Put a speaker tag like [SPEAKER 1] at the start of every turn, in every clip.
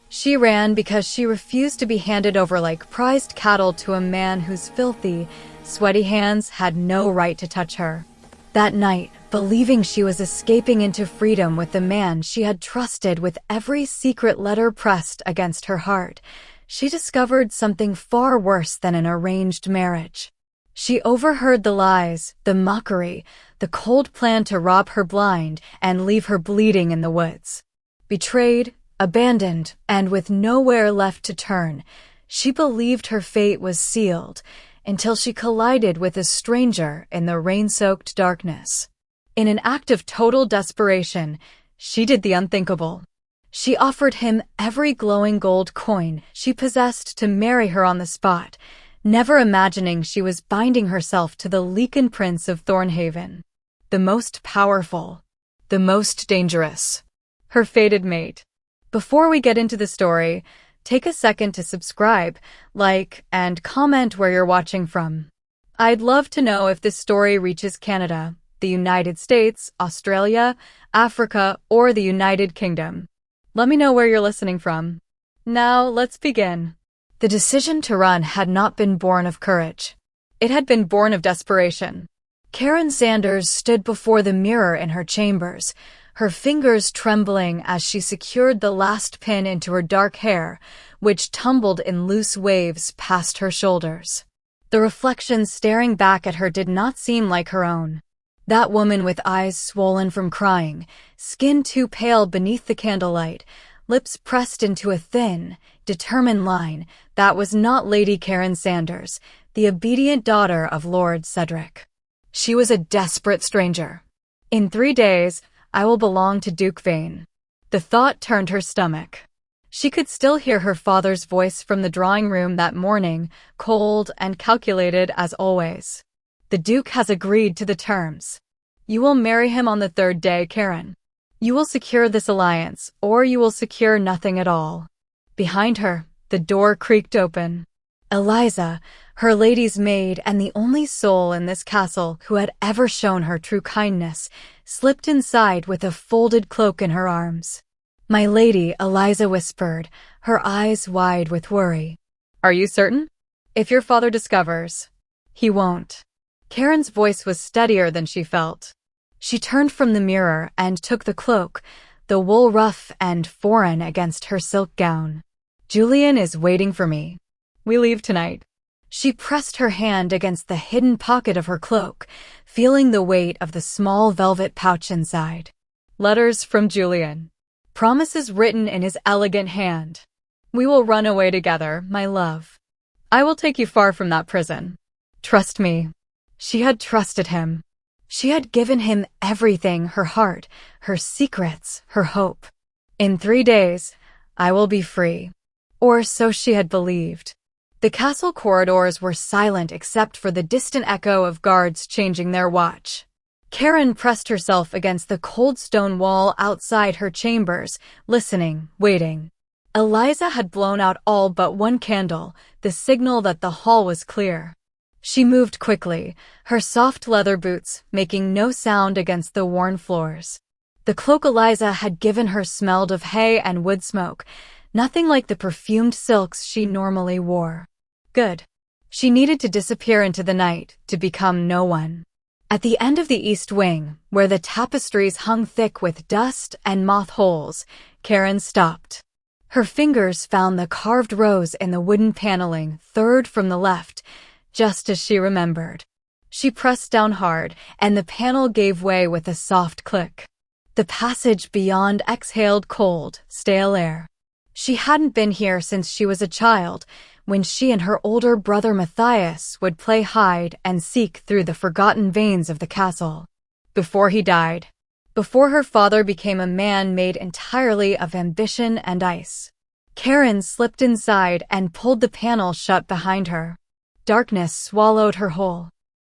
[SPEAKER 1] She ran because she refused to be handed over like prized cattle to a man whose filthy, sweaty hands had no right to touch her. That night, believing she was escaping into freedom with the man she had trusted with every secret letter pressed against her heart, she discovered something far worse than an arranged marriage. She overheard the lies, the mockery, the cold plan to rob her blind and leave her bleeding in the woods. Betrayed, abandoned, and with nowhere left to turn, she believed her fate was sealed until she collided with a stranger in the rain-soaked darkness. In an act of total desperation, she did the unthinkable. She offered him every glowing gold coin she possessed to marry her on the spot, never imagining she was binding herself to the Lycan Prince of Thornhaven, the most powerful, the most dangerous, her fated mate. Before we get into the story, take a second to subscribe, like, and comment where you're watching from. I'd love to know if this story reaches Canada, the United States, Australia, Africa, or the United Kingdom. Let me know where you're listening from. Now, let's begin. The decision to run had not been born of courage. It had been born of desperation. Karin Sanders stood before the mirror in her chambers, her fingers trembling as she secured the last pin into her dark hair, which tumbled in loose waves past her shoulders. The reflection staring back at her did not seem like her own. That woman with eyes swollen from crying, skin too pale beneath the candlelight, lips pressed into a thin, determined line, that was not Lady Karin Sanders, the obedient daughter of Lord Cedric. She was a desperate stranger. In 3 days, I will belong to Duke Vane. The thought turned her stomach. She could still hear her father's voice from the drawing room that morning, cold and calculated as always. The Duke has agreed to the terms. You will marry him on the 3rd day, Karin. You will secure this alliance, or you will secure nothing at all. Behind her, the door creaked open. Eliza, her lady's maid and the only soul in this castle who had ever shown her true kindness, slipped inside with a folded cloak in her arms. "My lady," Eliza whispered, her eyes wide with worry. "Are you certain? If your father discovers, he won't." Karin's voice was steadier than she felt. She turned from the mirror and took the cloak, the wool rough and foreign against her silk gown. "Julian is waiting for me. We leave tonight." She pressed her hand against the hidden pocket of her cloak, feeling the weight of the small velvet pouch inside. Letters from Julian. Promises written in his elegant hand. "We will run away together, my love. I will take you far from that prison. Trust me." She had trusted him. She had given him everything, her heart, her secrets, her hope. In 3 days, I will be free. Or so she had believed. The castle corridors were silent except for the distant echo of guards changing their watch. Karin pressed herself against the cold stone wall outside her chambers, listening, waiting. Eliza had blown out all but one candle, the signal that the hall was clear. She moved quickly, her soft leather boots making no sound against the worn floors. The cloak Eliza had given her smelled of hay and wood smoke, nothing like the perfumed silks she normally wore. Good. She needed to disappear into the night, to become no one. At the end of the east wing, where the tapestries hung thick with dust and moth holes, Karin stopped. Her fingers found the carved rose in the wooden paneling, 3rd from the left, just as she remembered. She pressed down hard, and the panel gave way with a soft click. The passage beyond exhaled cold, stale air. She hadn't been here since she was a child, when she and her older brother Matthias would play hide and seek through the forgotten veins of the castle. Before he died. Before her father became a man made entirely of ambition and ice. Karin slipped inside and pulled the panel shut behind her. Darkness swallowed her whole.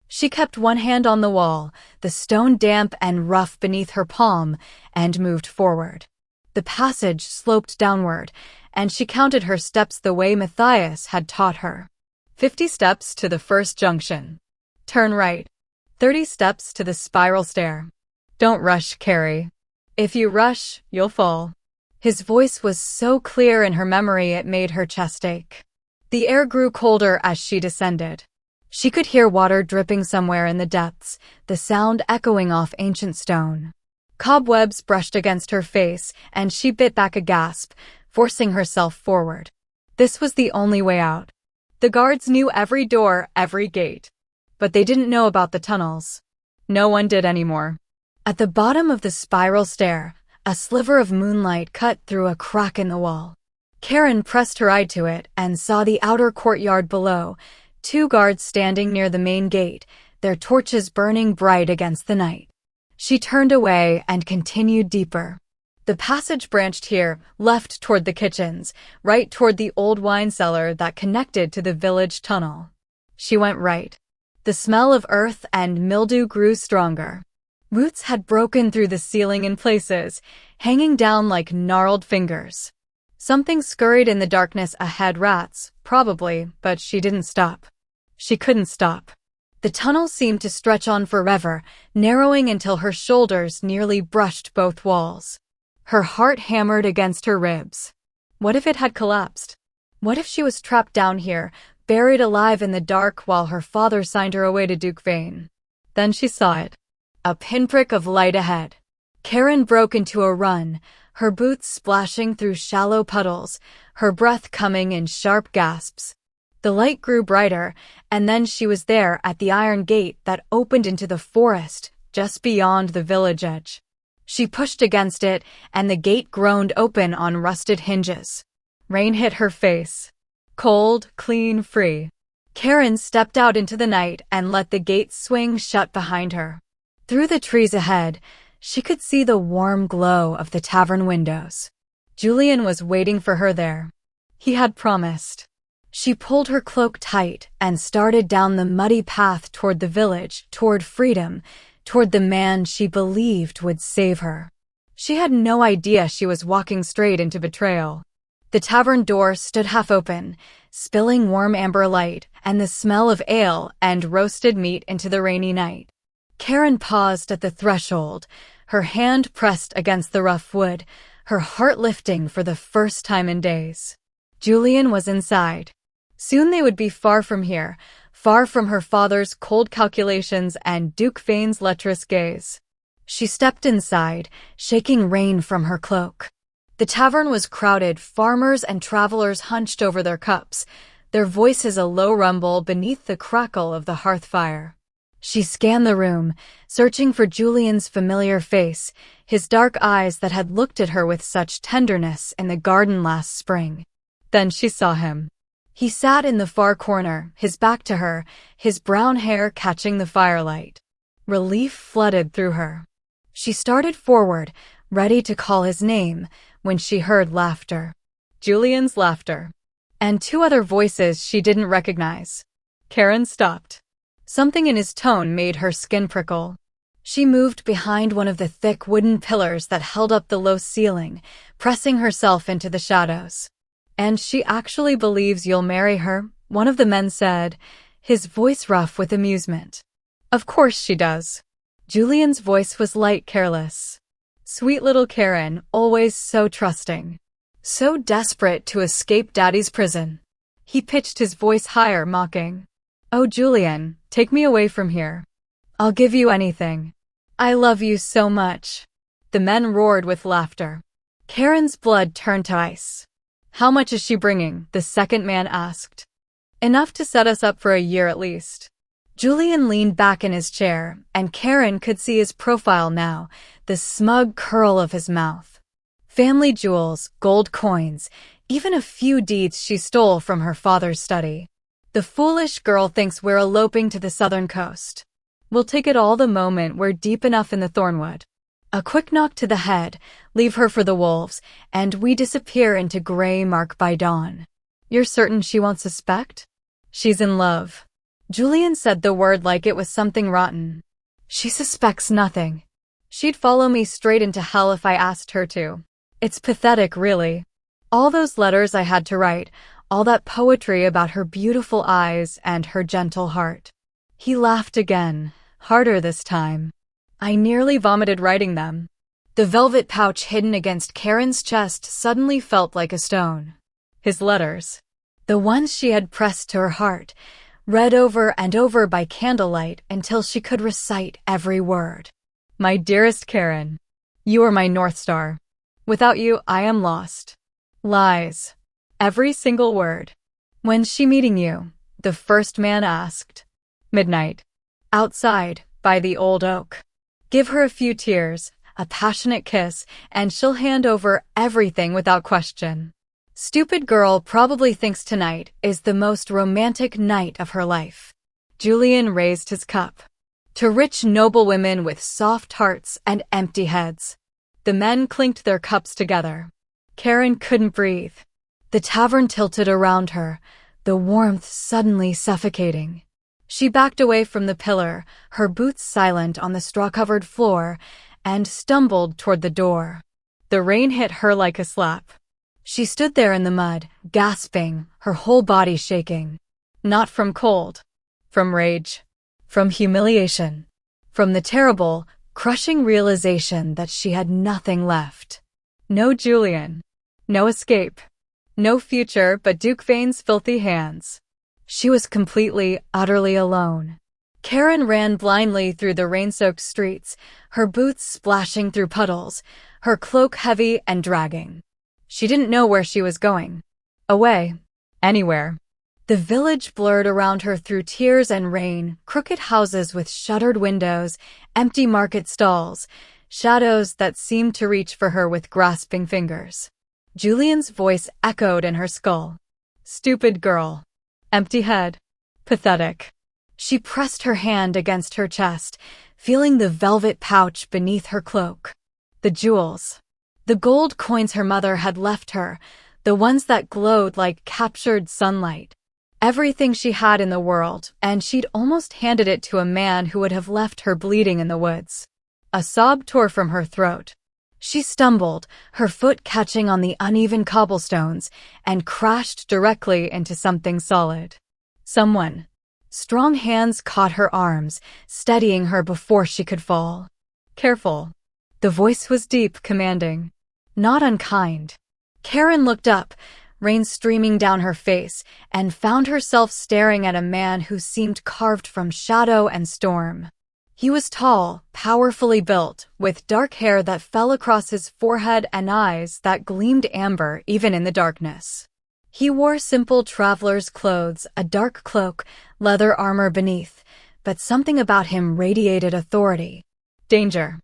[SPEAKER 1] She kept one hand on the wall, the stone damp and rough beneath her palm, and moved forward. The passage sloped downward, and she counted her steps the way Matthias had taught her. 50 steps to the first junction. Turn right. 30 steps to the spiral stair. Don't rush, Carrie. If you rush, you'll fall. His voice was so clear in her memory it made her chest ache. The air grew colder as she descended. She could hear water dripping somewhere in the depths, the sound echoing off ancient stone. Cobwebs brushed against her face, and she bit back a gasp, forcing herself forward. This was the only way out. The guards knew every door, every gate. But they didn't know about the tunnels. No one did anymore. At the bottom of the spiral stair, a sliver of moonlight cut through a crack in the wall. Karin pressed her eye to it and saw the outer courtyard below, 2 guards standing near the main gate, their torches burning bright against the night. She turned away and continued deeper. The passage branched here, left toward the kitchens, right toward the old wine cellar that connected to the village tunnel. She went right. The smell of earth and mildew grew stronger. Roots had broken through the ceiling in places, hanging down like gnarled fingers. Something scurried in the darkness ahead, rats, probably, but she didn't stop. She couldn't stop. The tunnel seemed to stretch on forever, narrowing until her shoulders nearly brushed both walls. Her heart hammered against her ribs. What if it had collapsed? What if she was trapped down here, buried alive in the dark while her father signed her away to Duke Vane? Then she saw it. A pinprick of light ahead. Karin broke into a run, her boots splashing through shallow puddles, her breath coming in sharp gasps. The light grew brighter, and then she was there at the iron gate that opened into the forest, just beyond the village edge. She pushed against it, and the gate groaned open on rusted hinges. Rain hit her face. Cold, clean, free. Karin stepped out into the night and let the gate swing shut behind her. Through the trees ahead, she could see the warm glow of the tavern windows. Julian was waiting for her there. He had promised. She pulled her cloak tight and started down the muddy path toward the village, toward freedom, toward the man she believed would save her. She had no idea she was walking straight into betrayal. The tavern door stood half open, spilling warm amber light and the smell of ale and roasted meat into the rainy night. Karin paused at the threshold, her hand pressed against the rough wood, her heart lifting for the first time in days. Julian was inside. Soon they would be far from here, far from her father's cold calculations and Duke Vane's lecherous gaze. She stepped inside, shaking rain from her cloak. The tavern was crowded, farmers and travelers hunched over their cups, their voices a low rumble beneath the crackle of the hearth fire. She scanned the room, searching for Julian's familiar face, his dark eyes that had looked at her with such tenderness in the garden last spring. Then she saw him. He sat in the far corner, his back to her, his brown hair catching the firelight. Relief flooded through her. She started forward, ready to call his name, when she heard laughter. Julian's laughter. And 2 other voices she didn't recognize. Karin stopped. Something in his tone made her skin prickle. She moved behind one of the thick wooden pillars that held up the low ceiling, pressing herself into the shadows. "And she actually believes you'll marry her?" one of the men said, his voice rough with amusement. "Of course she does." Julian's voice was light, careless. Sweet little Karin, always so trusting. So desperate to escape Daddy's prison. He pitched his voice higher, mocking. "Oh, Julian, take me away from here. I'll give you anything. I love you so much." The men roared with laughter. Karin's blood turned to ice. "How much is she bringing?" the second man asked. "Enough to set us up for a year at least." Julian leaned back in his chair, and Karin could see his profile now, the smug curl of his mouth. Family jewels, gold coins, even a few deeds she stole from her father's study. The foolish girl thinks we're eloping to the southern coast. We'll take it all the moment we're deep enough in the thornwood. A quick knock to the head, leave her for the wolves, and we disappear into gray mark by dawn. "You're certain she won't suspect?" "She's in love." Julian said the word like it was something rotten. "She suspects nothing. She'd follow me straight into hell if I asked her to. It's pathetic, really. All those letters I had to write, all that poetry about her beautiful eyes and her gentle heart." He laughed again, harder this time. "I nearly vomited writing them. The velvet pouch hidden against Karin's chest suddenly felt like a stone. His letters, the ones she had pressed to her heart, read over and over by candlelight until she could recite every word. My dearest Karin, you are my North Star. Without you, I am lost. Lies. Every single word. When's she meeting you? The first man asked. Midnight. Outside, by the old oak. Give her a few tears, a passionate kiss, and she'll hand over everything without question. Stupid girl probably thinks tonight is the most romantic night of her life. Julian raised his cup. To rich noblewomen with soft hearts and empty heads. The men clinked their cups together. Karin couldn't breathe. The tavern tilted around her, the warmth suddenly suffocating. She backed away from the pillar, her boots silent on the straw-covered floor, and stumbled toward the door. The rain hit her like a slap. She stood there in the mud, gasping, her whole body shaking. Not from cold. From rage. From humiliation. From the terrible, crushing realization that she had nothing left. No Julian. No escape. No future but Duke Vane's filthy hands. She was completely, utterly alone. Karin ran blindly through the rain-soaked streets, her boots splashing through puddles, her cloak heavy and dragging. She didn't know where she was going. Away. Anywhere. The village blurred around her through tears and rain, crooked houses with shuttered windows, empty market stalls, shadows that seemed to reach for her with grasping fingers. Julian's voice echoed in her skull. Stupid girl. Empty head. Pathetic. She pressed her hand against her chest, feeling the velvet pouch beneath her cloak. The jewels. The gold coins her mother had left her, the ones that glowed like captured sunlight. Everything she had in the world, and she'd almost handed it to a man who would have left her bleeding in the woods. A sob tore from her throat. She stumbled, her foot catching on the uneven cobblestones, and crashed directly into something solid. Someone. Strong hands caught her arms, steadying her before she could fall. Careful. The voice was deep, commanding. Not unkind. Karin looked up, rain streaming down her face, and found herself staring at a man who seemed carved from shadow and storm. He was tall, powerfully built, with dark hair that fell across his forehead and eyes that gleamed amber even in the darkness. He wore simple traveler's clothes, a dark cloak, leather armor beneath, but something about him radiated authority. Danger.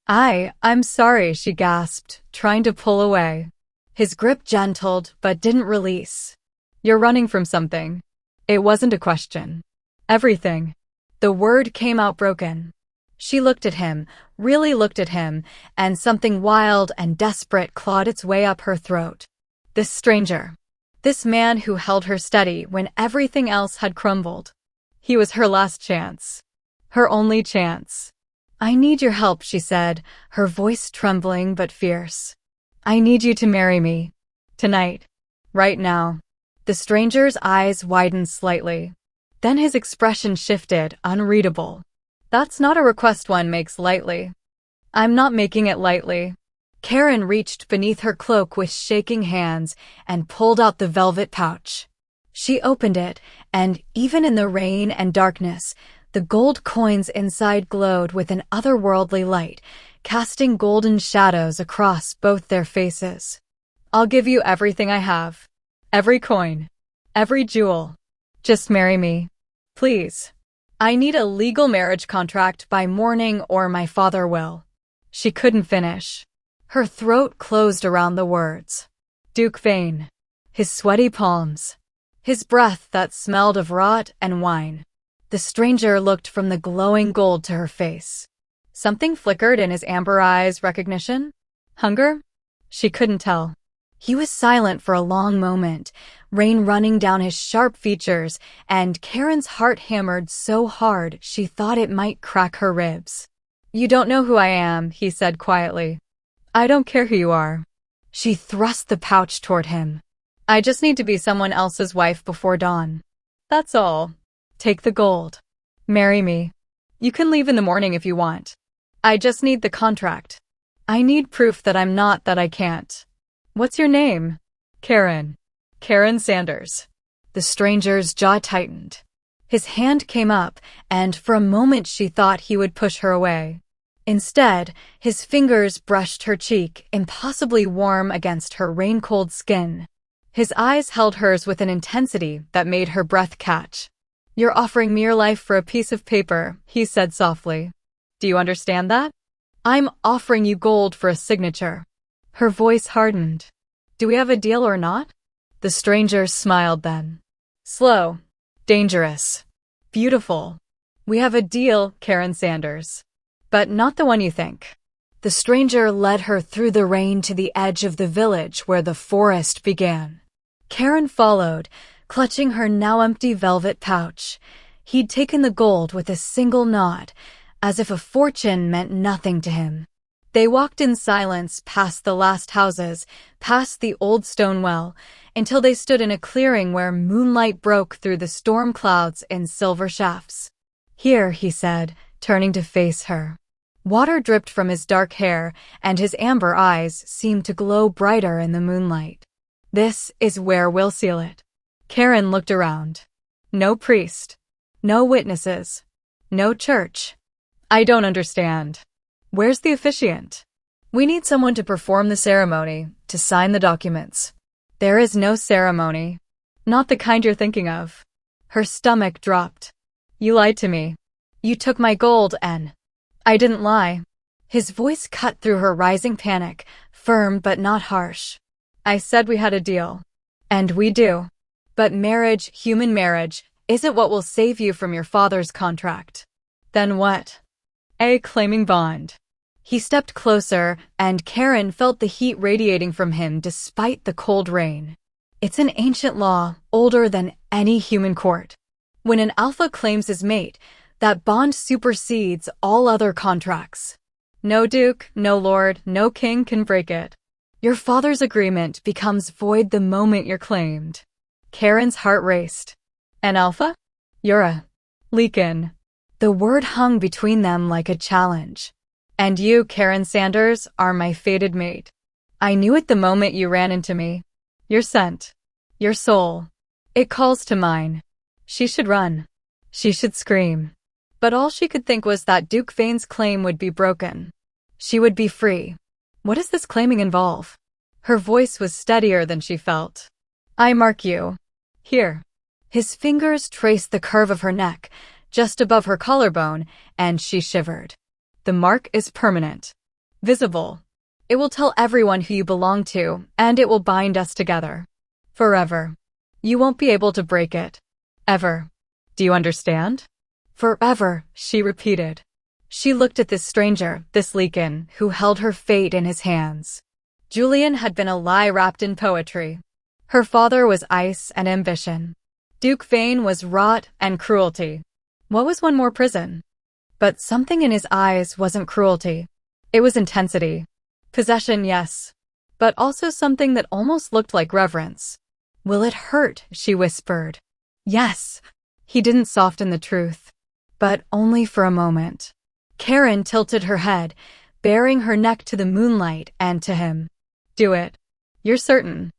[SPEAKER 1] I'm sorry, she gasped, trying to pull away. His grip gentled, but didn't release. You're running from something. It wasn't a question. Everything. The word came out broken. She looked at him, really looked at him, and something wild and desperate clawed its way up her throat. This stranger. This man who held her steady when everything else had crumbled. He was her last chance. Her only chance. I need your help, she said, her voice trembling but fierce. I need you to marry me. Tonight. Right now. The stranger's eyes widened slightly. Then his expression shifted, unreadable. That's not a request one makes lightly. I'm not making it lightly. Karin reached beneath her cloak with shaking hands and pulled out the velvet pouch. She opened it, and even in the rain and darkness, the gold coins inside glowed with an otherworldly light, casting golden shadows across both their faces. I'll give you everything I have. Every coin. Every jewel. Just marry me. Please. I need a legal marriage contract by morning or my father will. She couldn't finish. Her throat closed around the words. Duke Vane. His sweaty palms. His breath that smelled of rot and wine. The stranger looked from the glowing gold to her face. Something flickered in his amber eyes. Recognition? Hunger? She couldn't tell. He was silent for a long moment, rain running down his sharp features, and Karin's heart hammered so hard she thought it might crack her ribs. You don't know who I am, he said quietly. I don't care who you are. She thrust the pouch toward him. I just need to be someone else's wife before dawn. That's all. Take the gold. Marry me. You can leave in the morning if you want. I just need the contract. I need proof that I'm not that I can't. What's your name? Karin. Karin Sanders. The stranger's jaw tightened. His hand came up, and for a moment she thought he would push her away. Instead, his fingers brushed her cheek, impossibly warm against her rain-cold skin. His eyes held hers with an intensity that made her breath catch. You're offering me your life for a piece of paper, he said softly. Do you understand that? I'm offering you gold for a signature. Her voice hardened. Do we have a deal or not? The stranger smiled then. Slow. Dangerous. Beautiful. We have a deal, Karin Sanders. But not the one you think. The stranger led her through the rain to the edge of the village where the forest began. Karin followed, clutching her now empty velvet pouch. He'd taken the gold with a single nod, as if a fortune meant nothing to him. They walked in silence past the last houses, past the old stone well, until they stood in a clearing where moonlight broke through the storm clouds in silver shafts. Here, he said, turning to face her. Water dripped from his dark hair, and his amber eyes seemed to glow brighter in the moonlight. This is where we'll seal it. Karin looked around. No priest. No witnesses. No church. I don't understand. Where's the officiant? We need someone to perform the ceremony, to sign the documents. There is no ceremony. Not the kind you're thinking of. Her stomach dropped. You lied to me. You took my gold and... I didn't lie. His voice cut through her rising panic, firm but not harsh. I said we had a deal. And we do. But marriage, human marriage, isn't what will save you from your father's contract. Then what? A claiming bond. He stepped closer, and Karin felt the heat radiating from him despite the cold rain. It's an ancient law, older than any human court. When an alpha claims his mate, that bond supersedes all other contracts. No duke, no lord, no king can break it. Your father's agreement becomes void the moment you're claimed. Karin's heart raced. An alpha? You're a Lycan. The word hung between them like a challenge. And you, Karin Sanders, are my fated mate. I knew it the moment you ran into me. Your scent. Your soul. It calls to mine. She should run. She should scream. But all she could think was that Duke Vane's claim would be broken. She would be free. What does this claiming involve? Her voice was steadier than she felt. I mark you. Here. His fingers traced the curve of her neck, just above her collarbone, and she shivered. The mark is permanent. Visible. It will tell everyone who you belong to, and it will bind us together. Forever. You won't be able to break it. Ever. Do you understand? Forever, she repeated. She looked at this stranger, this Lycan, who held her fate in his hands. Julian had been a lie wrapped in poetry. Her father was ice and ambition. Duke Vane was rot and cruelty. What was one more prison? But something in his eyes wasn't cruelty. It was intensity. Possession, yes. But also something that almost looked like reverence. Will it hurt? She whispered. Yes. He didn't soften the truth. But only for a moment. Karin tilted her head, baring her neck to the moonlight and to him. Do it. You're certain.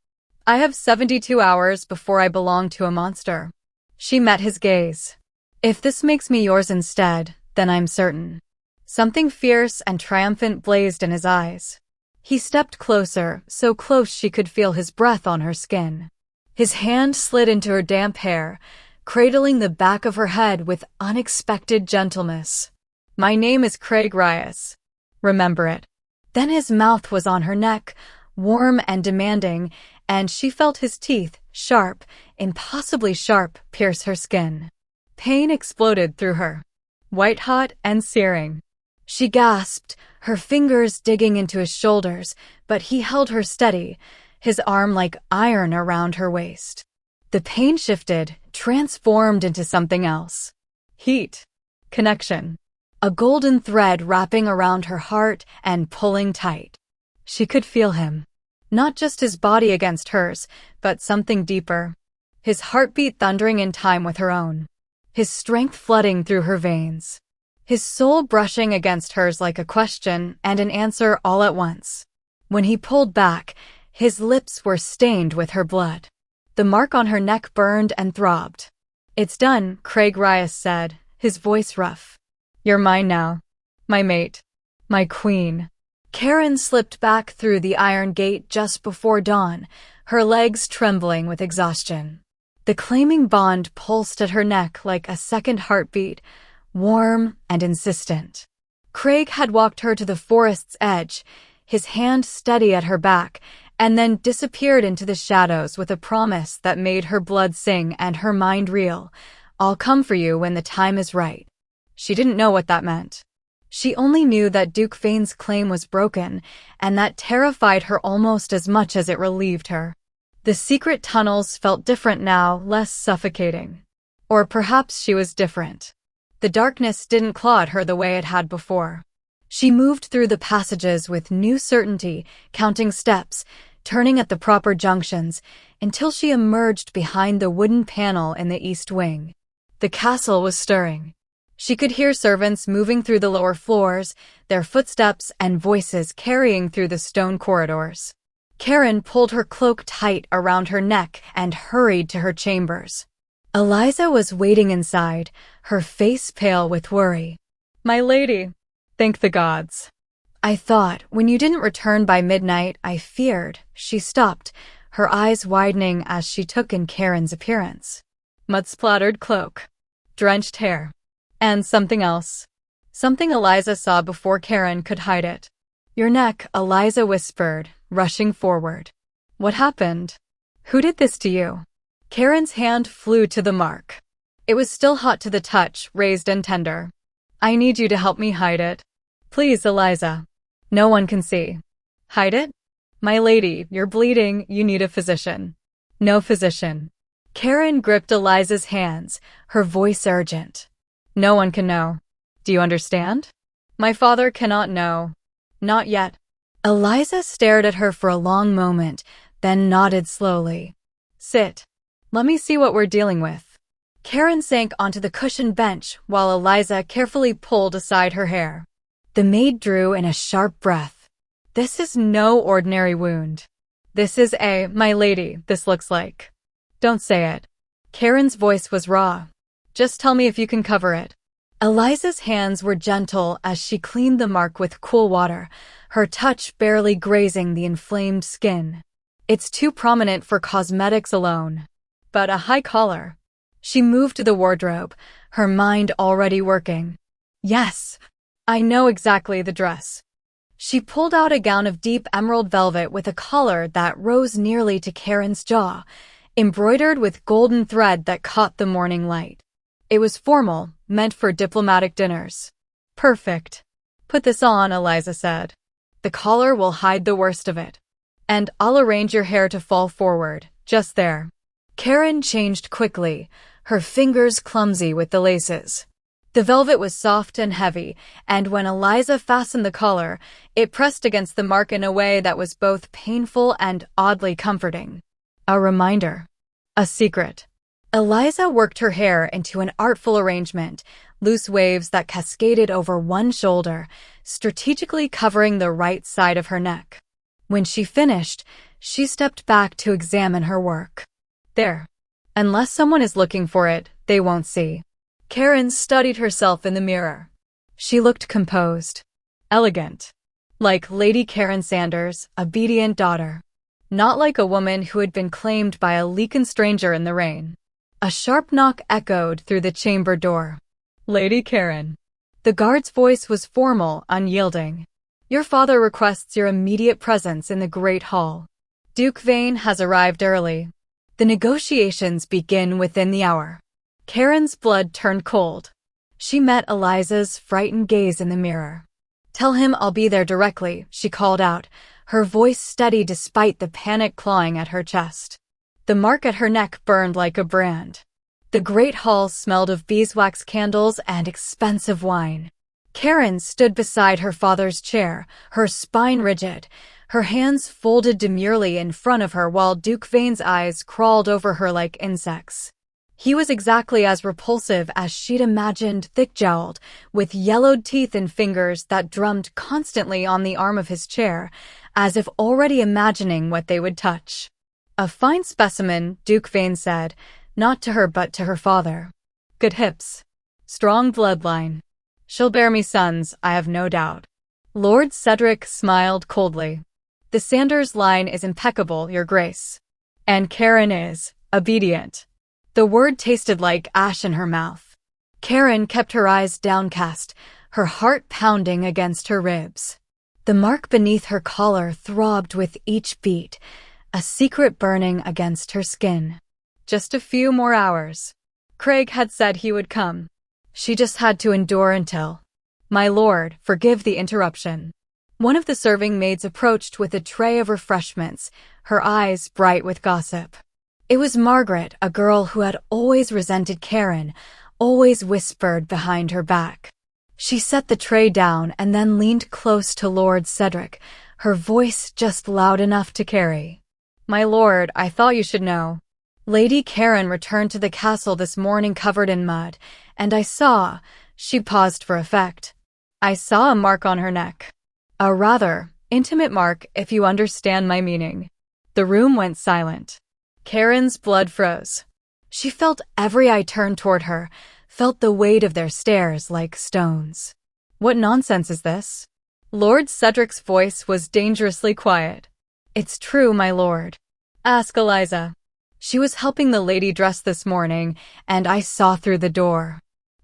[SPEAKER 1] I have 72 hours before I belong to a monster. She met his gaze. If this makes me yours instead, then I'm certain. Something fierce and triumphant blazed in his eyes. He stepped closer, so close she could feel his breath on her skin. His hand slid into her damp hair, cradling the back of her head with unexpected gentleness. My name is Craig Rius. Remember it. Then his mouth was on her neck, warm and demanding, and she felt his teeth, sharp, impossibly sharp, pierce her skin. Pain exploded through her. White-hot and searing. She gasped, her fingers digging into his shoulders, but he held her steady, his arm like iron around her waist. The pain shifted, transformed into something else. Heat. Connection. A golden thread wrapping around her heart and pulling tight. She could feel him. Not just his body against hers, but something deeper. His heartbeat thundering in time with her own. His strength flooding through her veins. his soul brushing against hers like a question and an answer all at once. When he pulled back, his lips were stained with her blood. The mark on her neck burned and throbbed. "It's done," Craig Rius said, his voice rough. "You're mine now. My mate. My queen." Karin slipped back through the iron gate just before dawn, her legs trembling with exhaustion. The claiming bond pulsed at her neck like a second heartbeat, warm and insistent. Craig had walked her to the forest's edge, his hand steady at her back, and then disappeared into the shadows with a promise that made her blood sing and her mind reel. "I'll come for you when the time is right." She didn't know what that meant. She only knew that Duke Vane's claim was broken, and that terrified her almost as much as it relieved her. The secret tunnels felt different now, less suffocating. Or perhaps she was different. The darkness didn't claw at her the way it had before. She moved through the passages with new certainty, counting steps, turning at the proper junctions, until she emerged behind the wooden panel in the east wing. The castle was stirring. She could hear servants moving through the lower floors, their footsteps and voices carrying through the stone corridors. Karin pulled her cloak tight around her neck and hurried to her chambers. Eliza was waiting inside, her face pale with worry. "My lady, thank the gods." "I thought, when you didn't return by midnight, I feared." She stopped, her eyes widening as she took in Karin's appearance. Mud-splattered cloak, drenched hair, and something else. Something Eliza saw before Karin could hide it. "Your neck," Eliza whispered, rushing forward. "What happened? Who did this to you?" Karin's hand flew to the mark. It was still hot to the touch, raised and tender. "I need you to help me hide it. Please, Eliza. No one can see." "Hide it? My lady, you're bleeding, you need a physician." "No physician." Karin gripped Eliza's hands, her voice urgent. "No one can know. Do you understand? My father cannot know. Not yet." Eliza stared at her for a long moment, then nodded slowly. "Sit. Let me see what we're dealing with." Karin sank onto the cushioned bench while Eliza carefully pulled aside her hair. The maid drew in a sharp breath. "This is no ordinary wound. This is my lady, this looks like." "Don't say it." Karin's voice was raw. "Just tell me if you can cover it." Eliza's hands were gentle as she cleaned the mark with cool water, her touch barely grazing the inflamed skin. "It's too prominent for cosmetics alone. But a high collar." She moved to the wardrobe, her mind already working. "Yes, I know exactly the dress." She pulled out a gown of deep emerald velvet with a collar that rose nearly to Karin's jaw, embroidered with golden thread that caught the morning light. It was formal, meant for diplomatic dinners. "Perfect. Put this on," Eliza said. "The collar will hide the worst of it. And I'll arrange your hair to fall forward, just there." Karin changed quickly, her fingers clumsy with the laces. The velvet was soft and heavy, and when Eliza fastened the collar, it pressed against the mark in a way that was both painful and oddly comforting. A reminder. A secret. Eliza worked her hair into an artful arrangement, loose waves that cascaded over one shoulder, strategically covering the right side of her neck. When she finished, she stepped back to examine her work. "There. Unless someone is looking for it, they won't see." Karin studied herself in the mirror. She looked composed. Elegant. Like Lady Karin Sanders, obedient daughter. Not like a woman who had been claimed by a Lycan stranger in the rain. A sharp knock echoed through the chamber door. "Lady Karin." The guard's voice was formal, unyielding. "Your father requests your immediate presence in the Great Hall. Duke Vane has arrived early. The negotiations begin within the hour." Karin's blood turned cold. She met Eliza's frightened gaze in the mirror. "Tell him I'll be there directly," she called out, her voice steady despite the panic clawing at her chest. The mark at her neck burned like a brand. The great hall smelled of beeswax candles and expensive wine. Karin stood beside her father's chair, her spine rigid, her hands folded demurely in front of her while Duke Vane's eyes crawled over her like insects. He was exactly as repulsive as she'd imagined, thick-jowled, with yellowed teeth and fingers that drummed constantly on the arm of his chair, as if already imagining what they would touch. "A fine specimen," Duke Vane said, not to her but to her father. "Good hips. Strong bloodline. She'll bear me sons, I have no doubt." Lord Cedric smiled coldly. "The Sanders line is impeccable, Your Grace. And Karin is obedient." The word tasted like ash in her mouth. Karin kept her eyes downcast, her heart pounding against her ribs. The mark beneath her collar throbbed with each beat, a secret burning against her skin. Just a few more hours. Craig had said he would come. She just had to endure until... "My lord, forgive the interruption." One of the serving maids approached with a tray of refreshments, her eyes bright with gossip. It was Margaret, a girl who had always resented Karin, always whispered behind her back. She set the tray down and then leaned close to Lord Cedric, her voice just loud enough to carry. "My lord, I thought you should know. Lady Karin returned to the castle this morning covered in mud, and I saw..." She paused for effect. "I saw a mark on her neck. A rather intimate mark, if you understand my meaning." The room went silent. Karin's blood froze. She felt every eye turned toward her, felt the weight of their stares like stones. "What nonsense is this?" Lord Cedric's voice was dangerously quiet. "It's true, my lord. Ask Eliza. She was helping the lady dress this morning, and I saw through the door.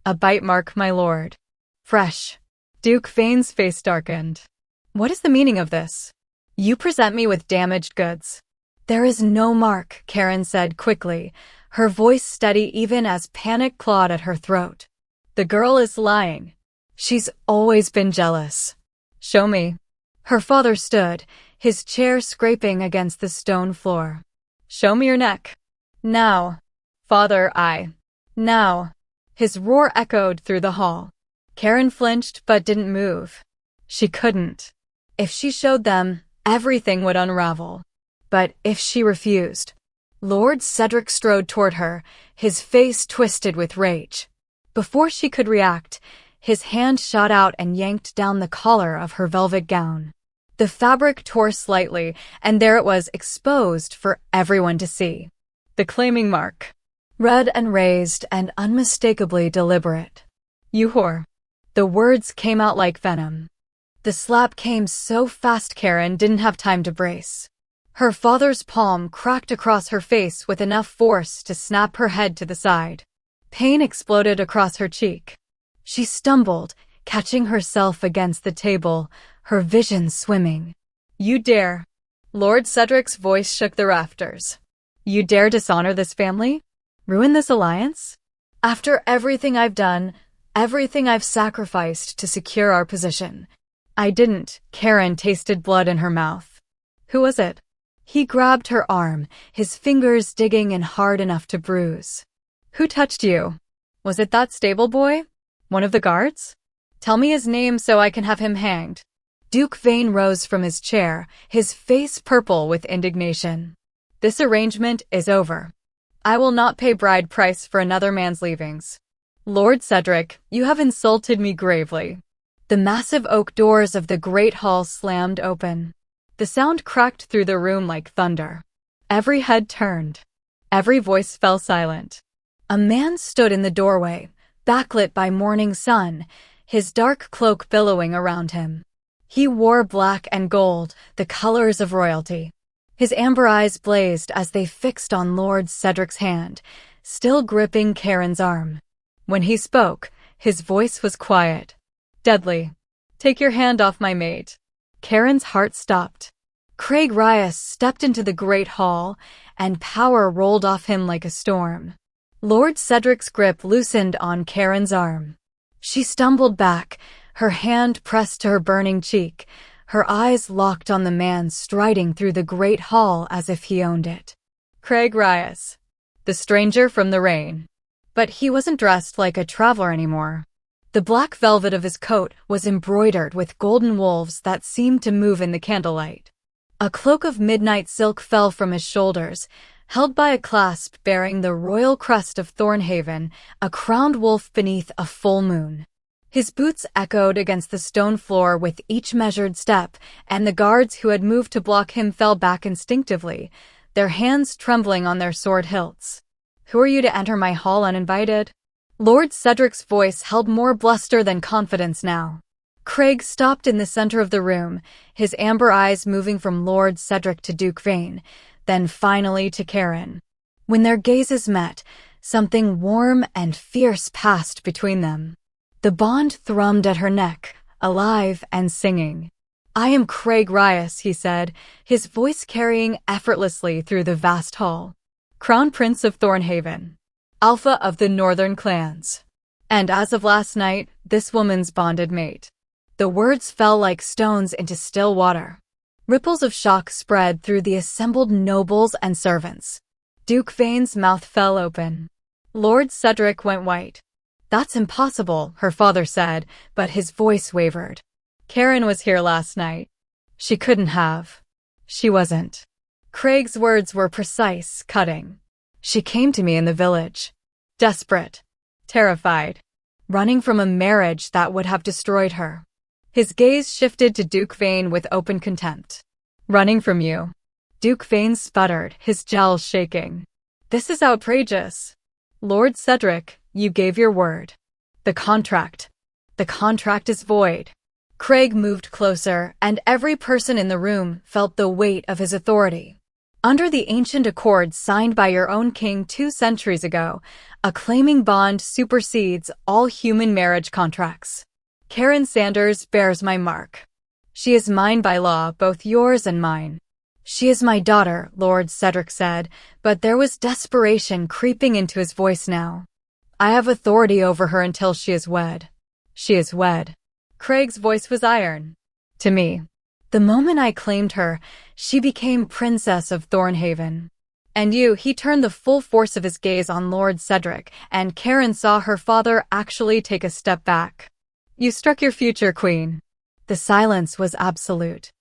[SPEAKER 1] A bite mark, my lord. Fresh." Duke Vane's face darkened. "What is the meaning of this? You present me with damaged goods." "There is no mark," Karin said quickly, her voice steady even as panic clawed at her throat. "The girl is lying. She's always been jealous." "Show me." Her father stood, his chair scraping against the stone floor. "Show me your neck." "Now." "Father, Now." His roar echoed through the hall. Karin flinched but didn't move. She couldn't. If she showed them, everything would unravel. But if she refused... Lord Cedric strode toward her, his face twisted with rage. Before she could react, his hand shot out and yanked down the collar of her velvet gown. The fabric tore slightly, and there it was exposed for everyone to see. The claiming mark. Red and raised and unmistakably deliberate. "You whore." The words came out like venom. The slap came so fast Karin didn't have time to brace. Her father's palm cracked across her face with enough force to snap her head to the side. Pain exploded across her cheek. She stumbled, catching herself against the table, her vision swimming. "You dare." Lord Cedric's voice shook the rafters. "You dare dishonor this family? Ruin this alliance? After everything I've done, everything I've sacrificed to secure our position." "I didn't." Karin tasted blood in her mouth. "Who was it?" He grabbed her arm, his fingers digging in hard enough to bruise. "Who touched you? Was it that stable boy? One of the guards? Tell me his name so I can have him hanged." Duke Vane rose from his chair, his face purple with indignation. "This arrangement is over. I will not pay bride price for another man's leavings. Lord Cedric, you have insulted me gravely." The massive oak doors of the great hall slammed open. The sound cracked through the room like thunder. Every head turned. Every voice fell silent. A man stood in the doorway, backlit by morning sun, his dark cloak billowing around him. He wore black and gold, the colors of royalty. His amber eyes blazed as they fixed on Lord Cedric's hand, still gripping Karin's arm. When he spoke, his voice was quiet. "Deadly. Take your hand off my mate." Karin's heart stopped. Craig Rius stepped into the great hall, and power rolled off him like a storm. Lord Cedric's grip loosened on Karin's arm. She stumbled back, her hand pressed to her burning cheek, her eyes locked on the man striding through the great hall as if he owned it. Craig Rius, the stranger from the rain. But he wasn't dressed like a traveler anymore. The black velvet of his coat was embroidered with golden wolves that seemed to move in the candlelight. A cloak of midnight silk fell from his shoulders, held by a clasp bearing the royal crest of Thornhaven, a crowned wolf beneath a full moon. His boots echoed against the stone floor with each measured step, and the guards who had moved to block him fell back instinctively, their hands trembling on their sword hilts. "Who are you to enter my hall uninvited?" Lord Cedric's voice held more bluster than confidence now. Craig stopped in the center of the room, his amber eyes moving from Lord Cedric to Duke Vane, then finally to Karin. When their gazes met, something warm and fierce passed between them. The bond thrummed at her neck, alive and singing. "I am Craig Rius," he said, his voice carrying effortlessly through the vast hall. "Crown Prince of Thornhaven, Alpha of the Northern clans. And as of last night, this woman's bonded mate." The words fell like stones into still water. Ripples of shock spread through the assembled nobles and servants. Duke Vane's mouth fell open. Lord Cedric went white. "That's impossible," her father said, but his voice wavered. "Karin was here last night. She couldn't have. She wasn't." Craig's words were precise, cutting. "She came to me in the village. Desperate. Terrified. Running from a marriage that would have destroyed her." His gaze shifted to Duke Vane with open contempt. "Running from you?" Duke Vane sputtered, his jowls shaking. "This is outrageous. Lord Cedric, you gave your word. The contract. The contract is void." Craig moved closer, and every person in the room felt the weight of his authority. "Under the ancient accords signed by your own king 2 centuries ago, a claiming bond supersedes all human marriage contracts. Karin Sanders bears my mark. She is mine by law, both yours and mine." "She is my daughter," Lord Cedric said, but there was desperation creeping into his voice now. "I have authority over her until she is wed." "She is wed." Craig's voice was iron. "To me. The moment I claimed her, she became Princess of Thornhaven. And you," he turned the full force of his gaze on Lord Cedric, and Karin saw her father actually take a step back. "You struck your future, Queen." The silence was absolute.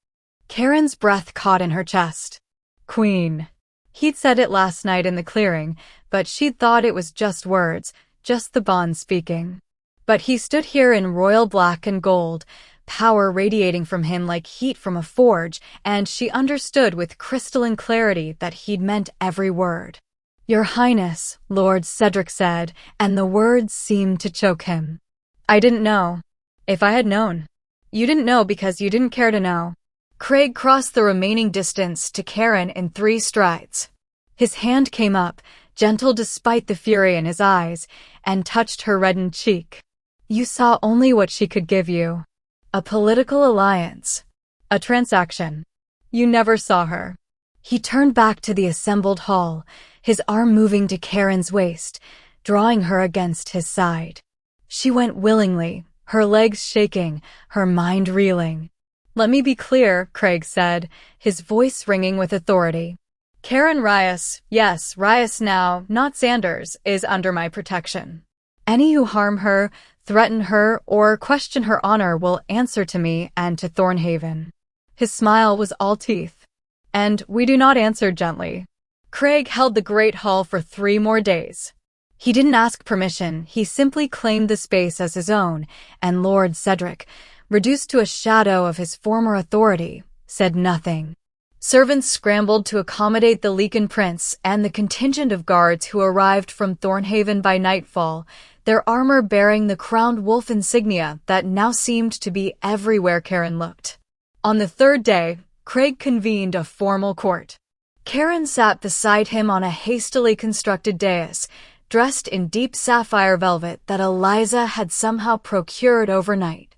[SPEAKER 1] Karin's breath caught in her chest. "Queen." He'd said it last night in the clearing, but she'd thought it was just words, just the bond speaking. But he stood here in royal black and gold, power radiating from him like heat from a forge, and she understood with crystalline clarity that he'd meant every word. "Your Highness," Lord Cedric said, and the words seemed to choke him. "I didn't know. If I had known." "You didn't know because you didn't care to know." Craig crossed the remaining distance to Karin in 3 strides. His hand came up, gentle despite the fury in his eyes, and touched her reddened cheek. "You saw only what she could give you. A political alliance. A transaction. You never saw her." He turned back to the assembled hall, his arm moving to Karin's waist, drawing her against his side. She went willingly, her legs shaking, her mind reeling. "Let me be clear," Craig said, his voice ringing with authority. "Karin Rius, yes, Rius now, not Sanders, is under my protection. Any who harm her, threaten her, or question her honor will answer to me and to Thornhaven." His smile was all teeth. "And we do not answer gently." Craig held the Great Hall for 3 more days. He didn't ask permission, he simply claimed the space as his own, and Lord Cedric, reduced to a shadow of his former authority, said nothing. Servants scrambled to accommodate the Lycan Prince and the contingent of guards who arrived from Thornhaven by nightfall, their armor bearing the crowned wolf insignia that now seemed to be everywhere Karin looked. On the 3rd day, Craig convened a formal court. Karin sat beside him on a hastily constructed dais, dressed in deep sapphire velvet that Eliza had somehow procured overnight.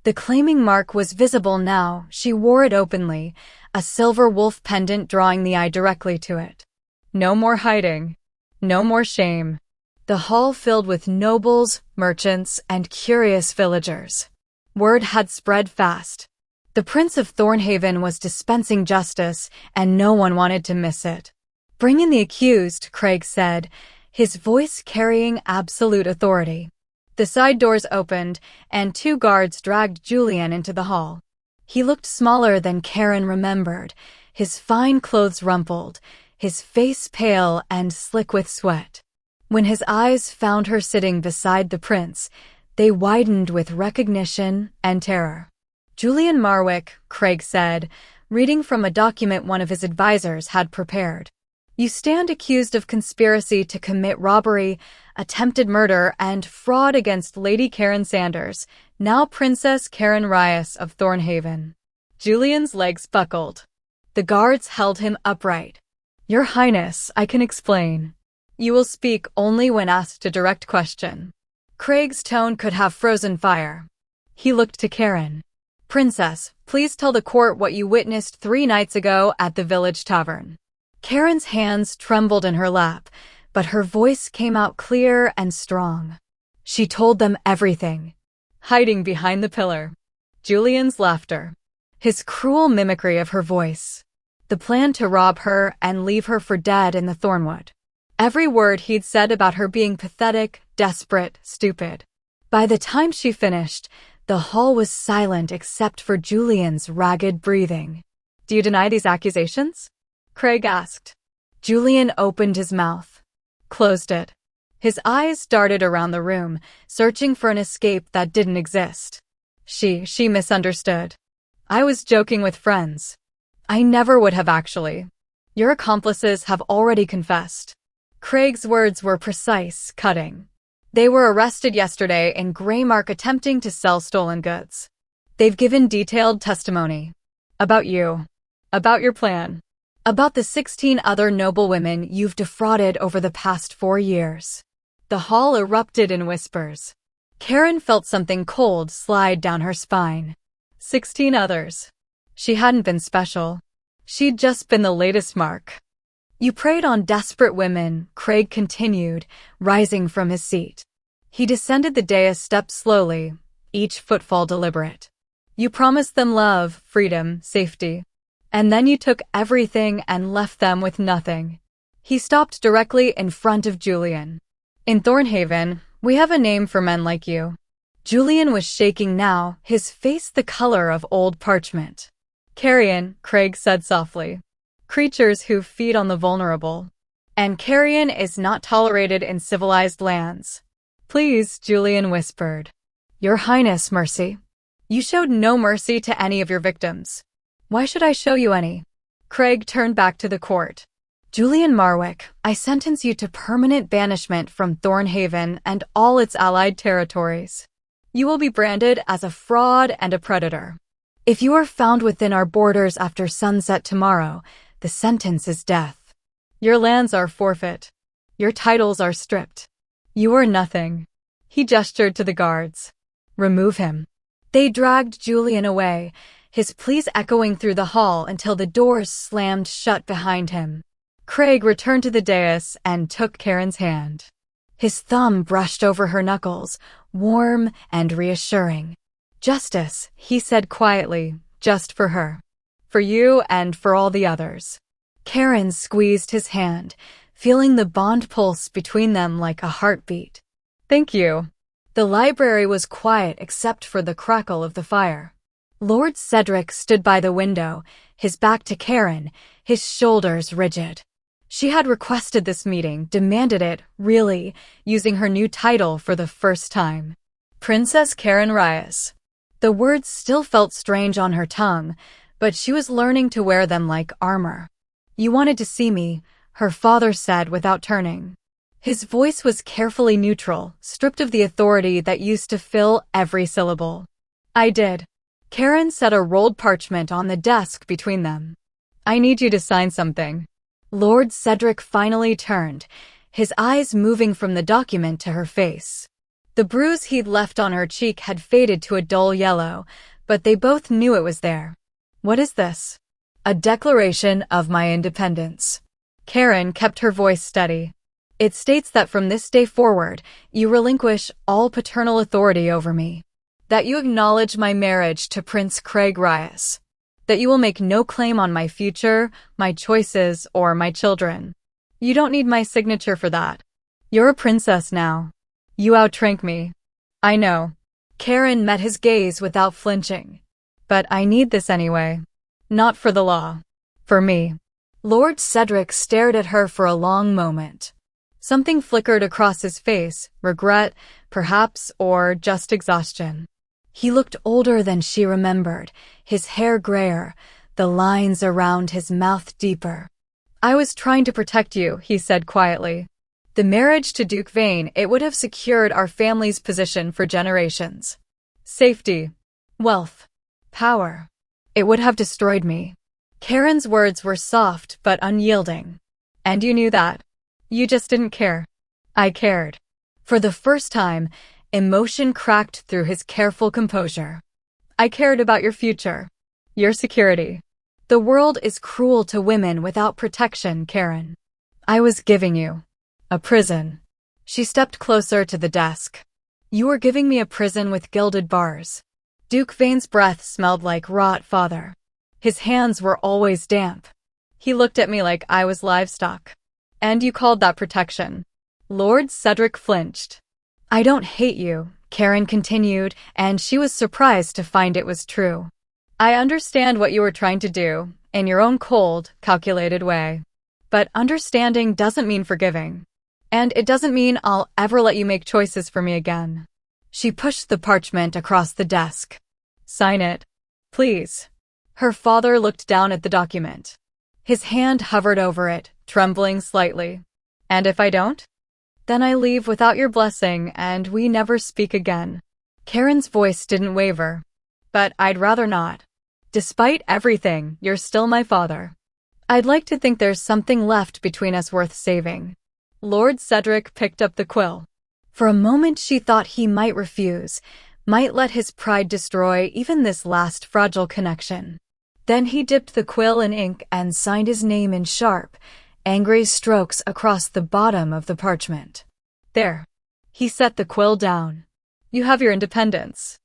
[SPEAKER 1] The claiming mark was visible now, she wore it openly, a silver wolf pendant drawing the eye directly to it. No more hiding. No more shame. The hall filled with nobles, merchants, and curious villagers. Word had spread fast. The Prince of Thornhaven was dispensing justice, and no one wanted to miss it. "Bring in the accused," Craig said, his voice carrying absolute authority. The side doors opened, and 2 guards dragged Julian into the hall. He looked smaller than Karin remembered, his fine clothes rumpled, his face pale and slick with sweat. When his eyes found her sitting beside the prince, they widened with recognition and terror. "Julian Marwick," Craig said, reading from a document one of his advisors had prepared. "You stand accused of conspiracy to commit robbery, attempted murder, and fraud against Lady Karin Sanders, now Princess Craig Rius of Thornhaven." Julian's legs buckled. The guards held him upright. "Your Highness, I can explain. You will speak only when asked a direct question." Craig's tone could have frozen fire. He looked to Karin. "Princess, please tell the court what you witnessed 3 nights ago at the village tavern." Karin's hands trembled in her lap, but her voice came out clear and strong. She told them everything. Hiding behind the pillar. Julian's laughter. His cruel mimicry of her voice. The plan to rob her and leave her for dead in the thornwood. Every word he'd said about her being pathetic, desperate, stupid. By the time she finished, the hall was silent except for Julian's ragged breathing. "Do you deny these accusations?" Craig asked. Julian opened his mouth. Closed it. His eyes darted around the room, searching for an escape that didn't exist. She misunderstood. "I was joking with friends. I never would have actually. Your accomplices have already confessed." Craig's words were precise, cutting. "They were arrested yesterday in Greymark attempting to sell stolen goods. They've given detailed testimony. About you. About your plan. About the 16 other noblewomen you've defrauded over the past 4 years." The hall erupted in whispers. Karin felt something cold slide down her spine. 16 others. She hadn't been special. She'd just been the latest mark. "You preyed on desperate women," Craig continued, rising from his seat. He descended the dais steps slowly, each footfall deliberate. "You promised them love, freedom, safety. And then you took everything and left them with nothing." He stopped directly in front of Julian. "In Thornhaven, we have a name for men like you." Julian was shaking now, his face the color of old parchment. "Carrion," Craig said softly. "Creatures who feed on the vulnerable. And carrion is not tolerated in civilized lands." "Please," Julian whispered. "Your Highness, mercy. You showed no mercy to any of your victims. Why should I show you any?" Craig turned back to the court. "Julian Marwick, I sentence you to permanent banishment from Thornhaven and all its allied territories. You will be branded as a fraud and a predator. If you are found within our borders after sunset tomorrow, the sentence is death. Your lands are forfeit. Your titles are stripped. You are nothing." He gestured to the guards. "Remove him." They dragged Julian away, his pleas echoing through the hall until the doors slammed shut behind him. Craig returned to the dais and took Karin's hand. His thumb brushed over her knuckles, warm and reassuring. "Justice," he said quietly, "just for her. For you and for all the others." Karin squeezed his hand, feeling the bond pulse between them like a heartbeat. "Thank you." The library was quiet except for the crackle of the fire. Lord Cedric stood by the window, his back to Karin, his shoulders rigid. She had requested this meeting, demanded it, really, using her new title for the first time. Princess Craig Rius. The words still felt strange on her tongue, but she was learning to wear them like armor. "You wanted to see me," her father said without turning. His voice was carefully neutral, stripped of the authority that used to fill every syllable. "I did." Karin set a rolled parchment on the desk between them. "I need you to sign something." Lord Cedric finally turned, his eyes moving from the document to her face. The bruise he'd left on her cheek had faded to a dull yellow, but they both knew it was there. "What is this?" "A declaration of my independence." Karin kept her voice steady. "It states that from this day forward, you relinquish all paternal authority over me. That you acknowledge my marriage to Prince Craig Rius. That you will make no claim on my future, my choices, or my children. You don't need my signature for that. You're a princess now. You outrank me." "I know." Karin met his gaze without flinching. "But I need this anyway. Not for the law. For me." Lord Cedric stared at her for a long moment. Something flickered across his face, regret, perhaps, or just exhaustion. He looked older than she remembered, his hair grayer, the lines around his mouth deeper. "I was trying to protect you," he said quietly. "The marriage to Duke Vane, it would have secured our family's position for generations. Safety, wealth, power. It would have destroyed me." Karin's words were soft but unyielding. "And you knew that. You just didn't care." "I cared." For the first time, emotion cracked through his careful composure. "I cared about your future, your security. The world is cruel to women without protection, Karin. I was giving you a prison." She stepped closer to the desk. "You were giving me a prison with gilded bars." Duke Vane's breath smelled like rot father. His hands were always damp. He looked at me like I was livestock. "And you called that protection?" Lord Cedric flinched. "I don't hate you," Karin continued, and she was surprised to find it was true. "I understand what you were trying to do, in your own cold, calculated way. But understanding doesn't mean forgiving. And it doesn't mean I'll ever let you make choices for me again." She pushed the parchment across the desk. "Sign it, please." Her father looked down at the document. His hand hovered over it, trembling slightly. "And if I don't? Then I leave without your blessing and we never speak again." Karin's voice didn't waver. "But I'd rather not. Despite everything, you're still my father. I'd like to think there's something left between us worth saving." Lord Cedric picked up the quill. For a moment she thought he might refuse, might let his pride destroy even this last fragile connection. Then he dipped the quill in ink and signed his name in sharp, angry strokes across the bottom of the parchment. "There." He set the quill down. "You have your independence.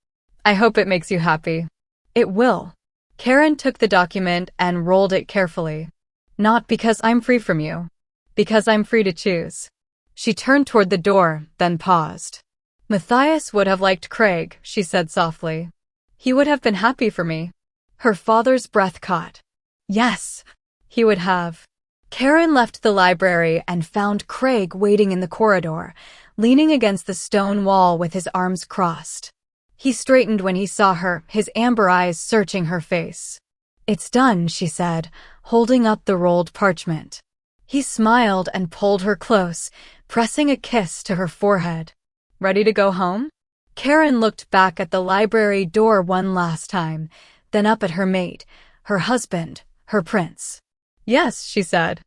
[SPEAKER 1] I hope it makes you happy." "It will." Karin took the document and rolled it carefully. "Not because I'm free from you. Because I'm free to choose." She turned toward the door, then paused. "Matthias would have liked Craig," she said softly. "He would have been happy for me." Her father's breath caught. "Yes, he would have." Karin left the library and found Craig waiting in the corridor, leaning against the stone wall with his arms crossed. He straightened when he saw her, his amber eyes searching her face. "It's done," she said, holding up the rolled parchment. He smiled and pulled her close, pressing a kiss to her forehead. "Ready to go home?" Karin looked back at the library door one last time, then up at her mate, her husband, her prince. "Yes," she said.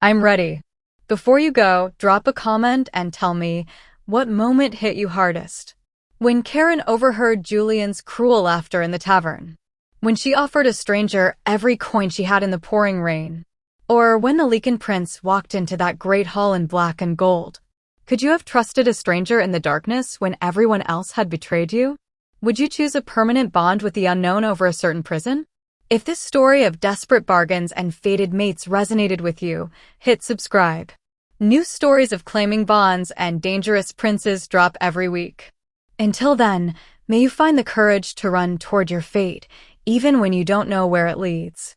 [SPEAKER 1] "I'm ready. Before you go, drop a comment and tell me what moment hit you hardest." When Karin overheard Julian's cruel laughter in the tavern. When she offered a stranger every coin she had in the pouring rain. Or when the Lycan Prince walked into that great hall in black and gold. Could you have trusted a stranger in the darkness when everyone else had betrayed you? Would you choose a permanent bond with the unknown over a certain prison? If this story of desperate bargains and fated mates resonated with you, hit subscribe. New stories of claiming bonds and dangerous princes drop every week. Until then, may you find the courage to run toward your fate, even when you don't know where it leads.